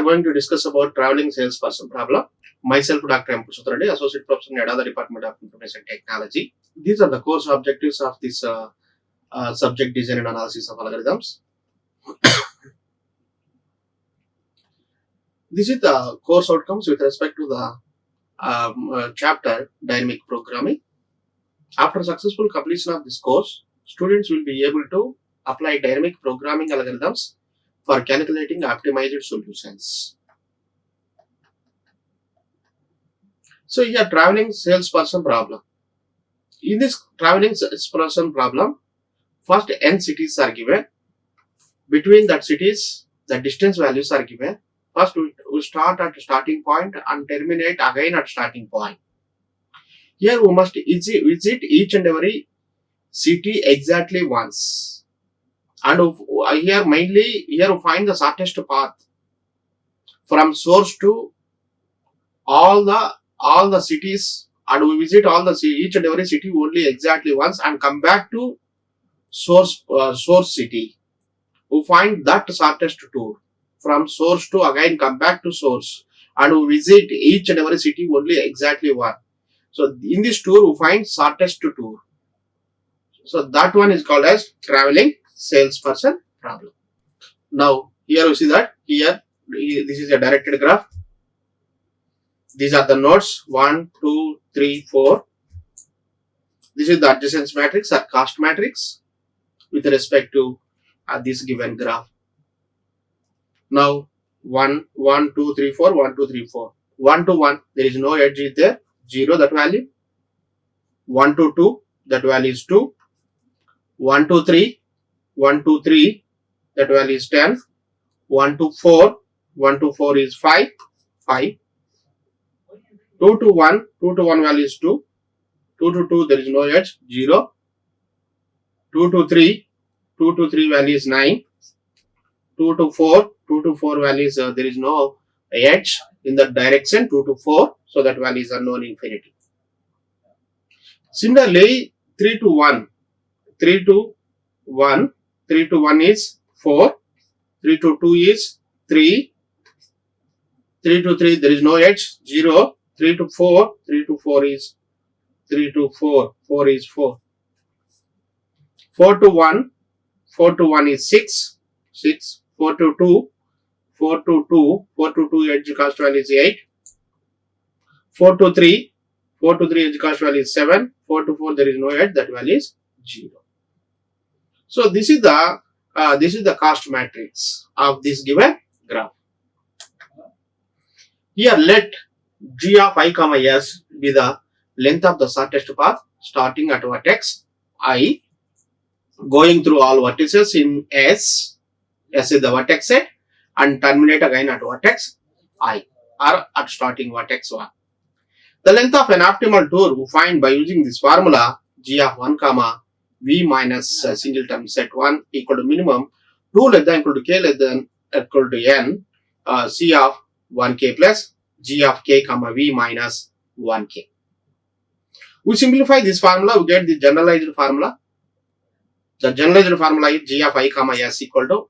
going to discuss about traveling salesperson problem. Myself, Dr. M. Purushottam Reddy, Associate Professor in the Department of Information Technology. These are the course objectives of this subject design and analysis of algorithms. This is the course outcomes with respect to the chapter dynamic programming. After successful completion of this course, students will be able to apply dynamic programming algorithms for calculating optimized solutions. So here, traveling salesperson problem. In this traveling salesperson problem, first n cities are given. Between that cities, the distance values are given. First, we start at starting point and terminate again at starting point. Here, we must visit each and every city exactly once. And here we find the shortest path from source to all the cities, and we visit each and every city only exactly once and come back to source city. We find that shortest tour from source to again come back to source, and we visit each and every city only exactly one. So in this tour we find shortest tour. So that one is called as traveling salesperson problem. Now here we see that this is a directed graph. These are the nodes 1, 2, 3, 4. This is the adjacency matrix or cost matrix with respect to this given graph. Now 1, 1, 2, 3, 4, 1, 2, 3, 4. 1 to 1, there is no edge there, 0 that value. 1 to 2, that value is 2. 1 to 3, 1 to 3, that value is 10. 1 to 4, 1 to 4 is 5. 2 to 1 value is 2. 2 to 2, there is no edge, 0. 2 to 3 value is 9. 2 to 4 value is there is no edge in that direction, 2 to 4, so that value is unknown infinity. Similarly, 3 to 1 is 4. 3 to 2 is 3. 3 to 3, there is no edge, 0. 3 to 4 is 4 is 4. 4 to 1 is 6. 4 to 2 edge cost value is 8. 4 to 3 edge cost value is 7. 4 to 4, there is no edge, that value is 0. So this is the cost matrix of this given graph. Here let g of I comma s be the length of the shortest path starting at vertex I, going through all vertices in S is the vertex set, and terminate again at vertex I or at starting vertex 1. The length of an optimal tour we find by using this formula g of 1 comma v minus singleton set 1 equal to minimum 2 less than equal to k less than equal to n c of 1k plus g of k comma v minus 1k. We simplify this formula, we get the generalized formula. The generalized formula is g of I comma s equal to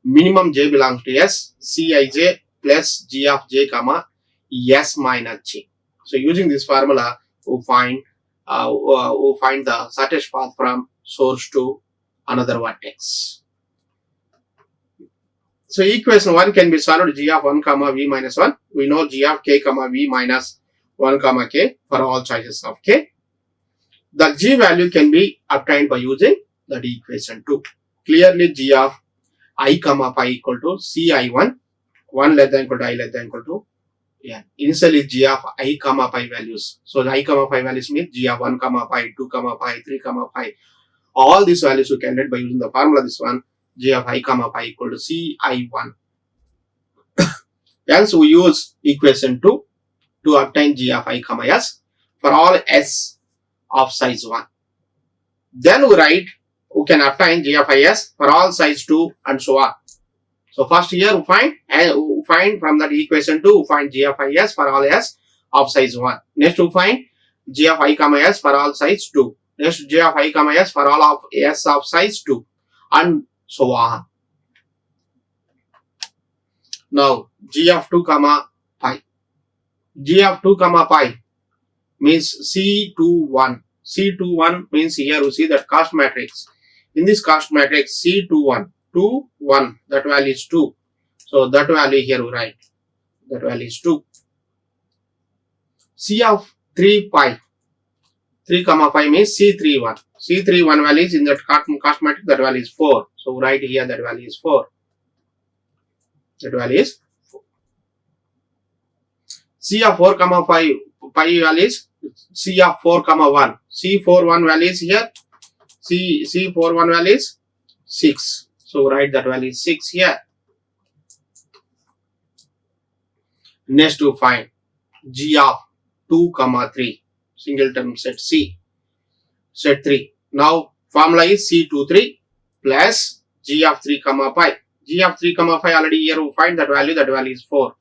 minimum j belongs to s, cij plus g of j comma s minus j. So using this formula, we find the shortest path from source to another vertex. So equation 1 can be solved g of 1 comma v minus 1. We know g of k comma v minus 1 comma k for all choices of k. The g value can be obtained by using that equation 2. Clearly g of I comma pi equal to ci1, 1 less than equal to I less than equal to n. Initially g of I comma pi values. So the I comma pi values means g of 1 comma pi, 2 comma pi, 3 comma pi. All these values we can get by using the formula this one, g of I comma pi equal to ci1. Hence we use equation 2 to obtain g of I comma s for all s of size 1. Then we can obtain g of is for all size 2 and so on. So first here we find from that equation 2 we find g of is for all s of size 1. Next we find g of I comma s for all size 2. Next g of I comma s for all of s of size 2 and so on. Now g of 2 comma pi. G of 2 comma pi means C21. C21 means here you see that cost matrix. In this cost matrix C21, 2, 1, that value is 2. So that value here you write. That value is 2. C of 3 pi. 3 comma pi means C31. C31 value is in that cost matrix, that value is 4. So write here that value is 4. That value is 4. C of 4 comma pi value is C of 4 comma 1. C41 value is here. C41 value is 6. So write that value is 6 here. Next to find G of 2 comma 3. Singleton set C. Set 3. Now formula is C23 plus G of 3 comma pi. G of 3 comma pi already here we find that value is 4.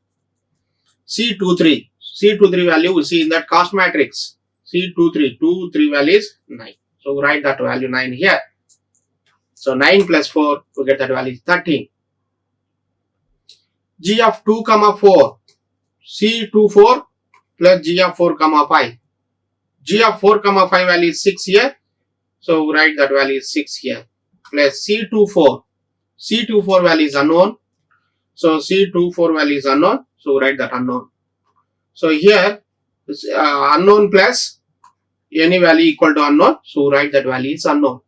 C23. C23 value we see in that cost matrix. C23. 3 value is 9. So write that value 9 here. So 9 plus 4 we get that value is 13. G of 2 comma 4. C24 plus G of 4 comma pi. G of 4 comma 5 value is 6 here. So write that value is 6 here. Plus C24. C24 value is unknown. So C24 value is unknown. So write that unknown. So here unknown plus any value equal to unknown. So write that value is unknown.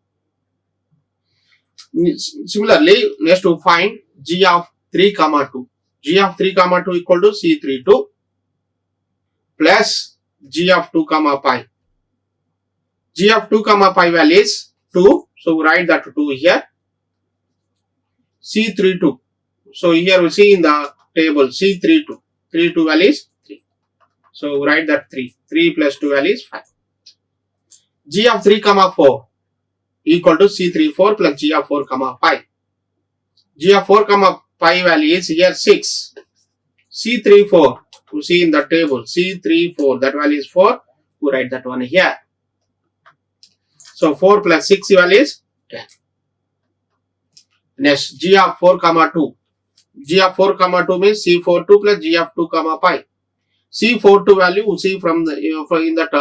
Similarly, next to find G of 3 comma 2. G of 3 comma 2 equal to C32 plus G of 2 comma pi. G of 2 comma pi value is 2. So write that 2 here. C32. So here we see in the table C32. 32 value is 3. So write that 3. 3 plus 2 value is 5. G of 3 comma 4 equal to C34 plus G of 4 comma pi. G of 4 comma pi value is here 6. C34 you see in the table C34, that value is 4. You write that one here. So 4 plus 6 value is 10. Next G of 4 comma 2. G of 4 comma 2 means C42 plus G of 2 comma pi. C42 value you see from the in that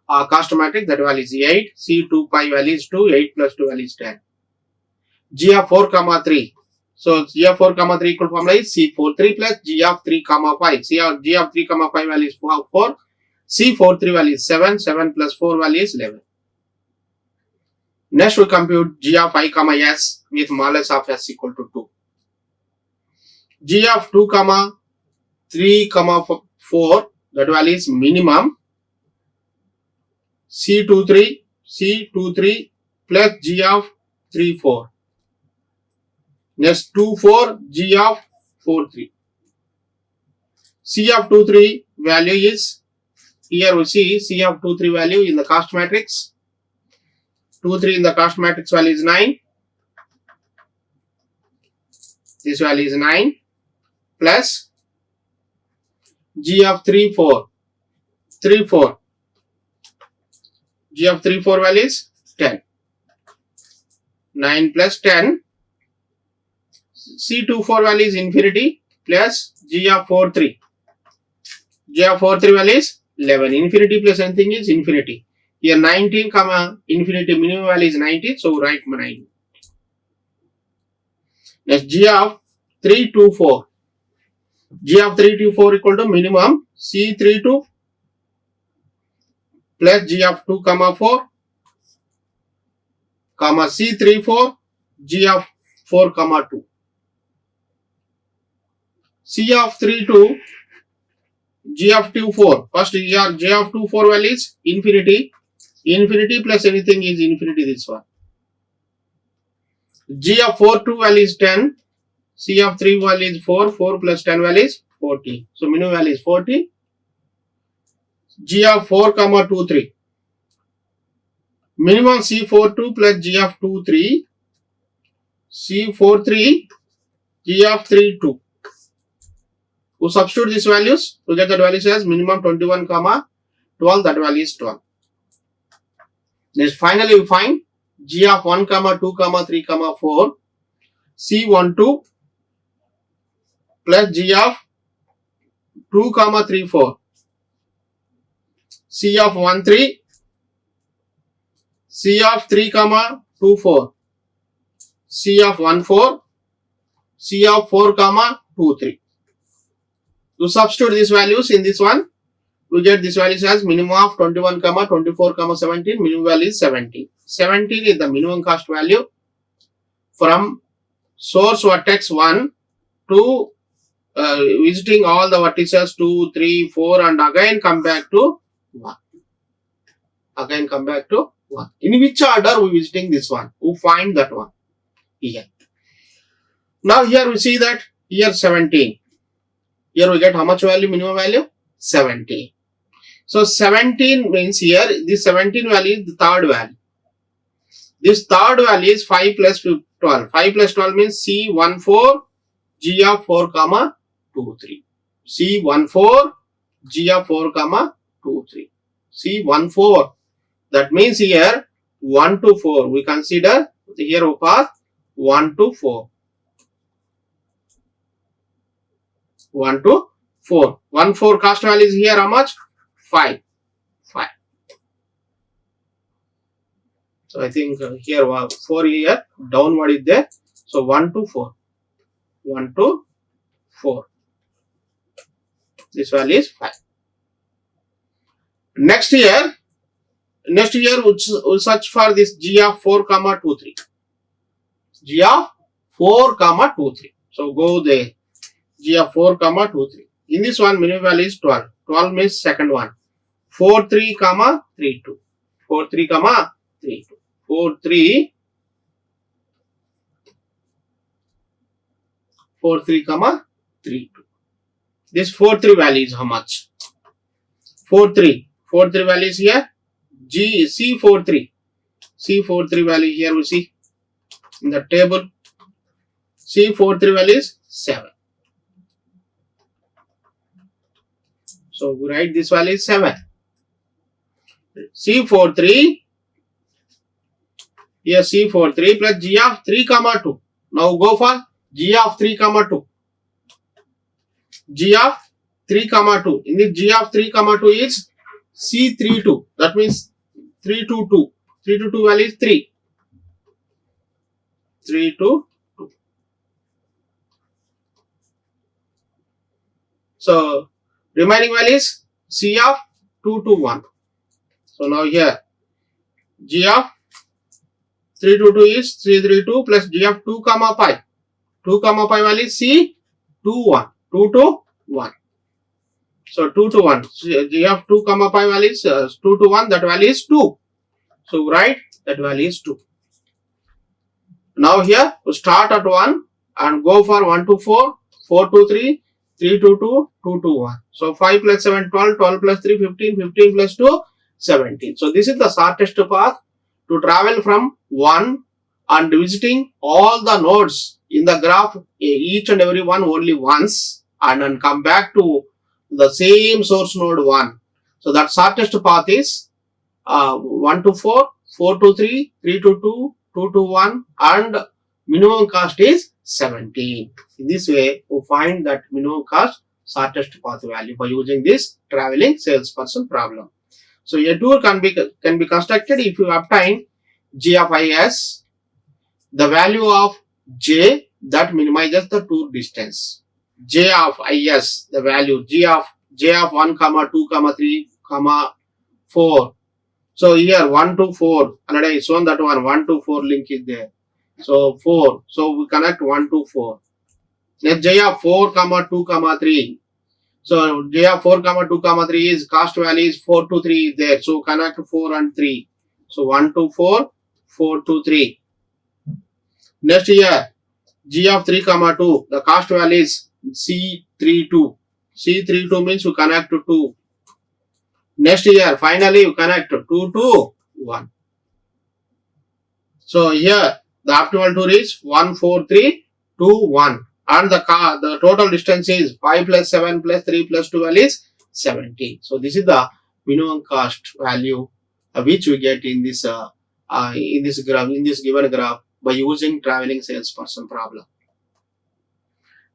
cost matrix, that value is 8. C2 pi value is 2. 8 plus 2 value is 10. G of 4 comma 3. So G of 4 comma 3 equal formula is C43 plus G of 3 comma pi. G of 3 comma pi value is 4. C43 value is 7. 7 plus 4 value is 11. Next we compute G of I comma S with modulus of S equal to 2. G of 2 comma 3 comma 4, that value is minimum. C23 plus G of 3 4. Next 2 4 G of 4 3. C of 2 3 value is, here we see C of 2 3 value in the cost matrix. 2 3 in the cost matrix value is 9. This value is 9 plus G of 3 4. 3 4. G of 3 4 value is 10. 9 plus 10. C24 value is infinity plus G of 4 3. G of 4 3 value is 11. Infinity plus anything is infinity. Here 19 comma infinity minimum value is 19. So write 9. Next G of 3 2 4. G of 3 2 4 equal to minimum C32 plus G of 2 comma 4 comma C34 G of 4 comma 2. C of 3 2 G of 2 4. First G of 2 4 value is infinity. Infinity plus anything is infinity, this one. G of 4 2 value is 10. C of 3 value is 4. 4 plus 10 value is 40. So minimum value is 40. G of 4 comma 2 3. Minimum C42 plus G of 2 3. C43 G of 3 2. We substitute these values to get that value as minimum 21 comma 12, that value is 12. Next finally we find G of 1 comma 2 comma 3 comma 4 C12 plus G of 2 comma 3 4, C of 1 3, C of 3 comma 2 4, C of 1 4, C of 4 comma 2 3. To substitute these values in this one, we get this values as minimum of 21 comma 24 comma 17, minimum value is 17. 17 is the minimum cost value from source vertex 1 to visiting all the vertices 2, 3, 4 and again come back to 1. Again come back to 1. In which order we visiting this one? We find that one here. Now here we see that here 17. Here we get how much value, minimum value? 17. So 17 means here this 17 value is the third value. This third value is 5 plus 12. 5 plus 12 means C14 G of 4 comma 2 3. C14 G of 4 comma 2 3. C14. That means here 1 to 4. We consider here we pass 1 to 4. 1 to 4. 1 4 cost value is here how much? 5. 5. So I think here 4 here downward is there. So 1 to 4. 1 to 4. This value is 5. Next year we'll search for this G of 4 comma 2 3. G of 4 comma 2 3. So go there. G of 4 comma 2 3. In this one minimum value is 12. 12 means second one. 4 3 comma 3 2. 4 3 comma 3 2. 4 3 4 3 comma 3 2. This 4 3 value is how much? 4 3. 4 3 value is here. G C 4 3. C 4 3 value here we see in the table. C 4 3 value is 7. So we write this value is 7. C43 here C43 plus G of 3 comma 2. Now go for G of 3 comma 2. G of 3 comma 2. In this G of 3 comma 2 is C32. That means 3 to 2. 3 to 2 value is 3. 3 to 2. So remaining value is C of 2 to 1. So now here G of 3 to 2 is 332 plus G of 2 comma 5. 2 comma 5 value is C 2 1. 2 to 1. So 2 to 1. G of 2 comma 5 value is 2 to 1. That value is 2. So write that value is 2. Now here we start at 1 and go for 1 to 4, 4 to 3, 3 to 2, 2 to 1. So 5 plus 7, 12, 12 plus 3, 15, 15 plus 2, 17. So this is the shortest path to travel from 1 and visiting all the nodes in the graph, each and every one only once, and then come back to the same source node 1. So that shortest path is 1 to 4, 4 to 3, 3 to 2, 2 to 1, and minimum cost is 17. In this way, we find that minimum cost shortest path value by using this traveling salesperson problem. So a tour can be constructed if you obtain G of is the value of J that minimizes the tour distance. J of is the value J of 1 comma 2 comma 3 comma 4. So here 1 to 4 already shown that 1 to 4 link is there. So 4. So we connect 1 to 4. Next J of 4 comma 2 comma 3. So J of 4 comma 2 comma 3 is cost value is 4 to 3 is there. So connect 4 and 3. So 1 to 4, 4 to 3. Next here G of 3 comma 2. The cost value is C32. C32 means you connect to 2. Next here finally you connect 2 to 1. So here the optimal tour is 1, 4, 3, 2, 1. And the total distance is 5 plus 7 plus 3 plus 12 is 17. So this is the minimum cost value which we get in this graph, in this given graph by using traveling salesperson problem.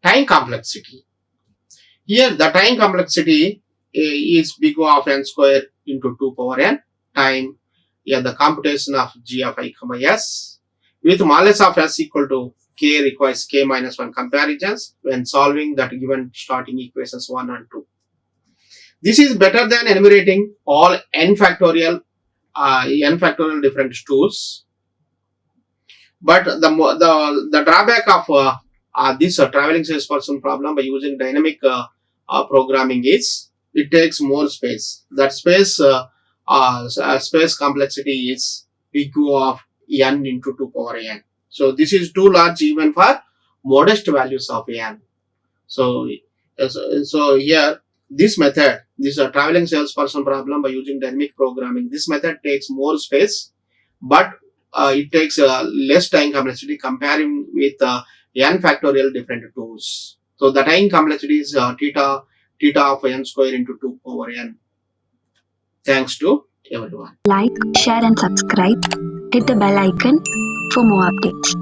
time complexity. Here the time complexity is big O of n square into 2 power n time the computation of g of I comma s with modulus of s equal to k requires k minus 1 comparisons when solving that given starting equations 1 and 2. This is better than enumerating all n factorial different tools. But the drawback of this traveling salesperson problem by using dynamic programming is it takes more space. That space complexity is big O of n into 2 power n. So this is too large even for modest values of n. So here this method, this traveling salesperson problem by using dynamic programming, this method takes more space, but it takes less time complexity comparing with n factorial different tools. So the time complexity is theta of n square into 2 over n. Thanks to everyone. Like, share and subscribe. Hit the bell icon for more updates.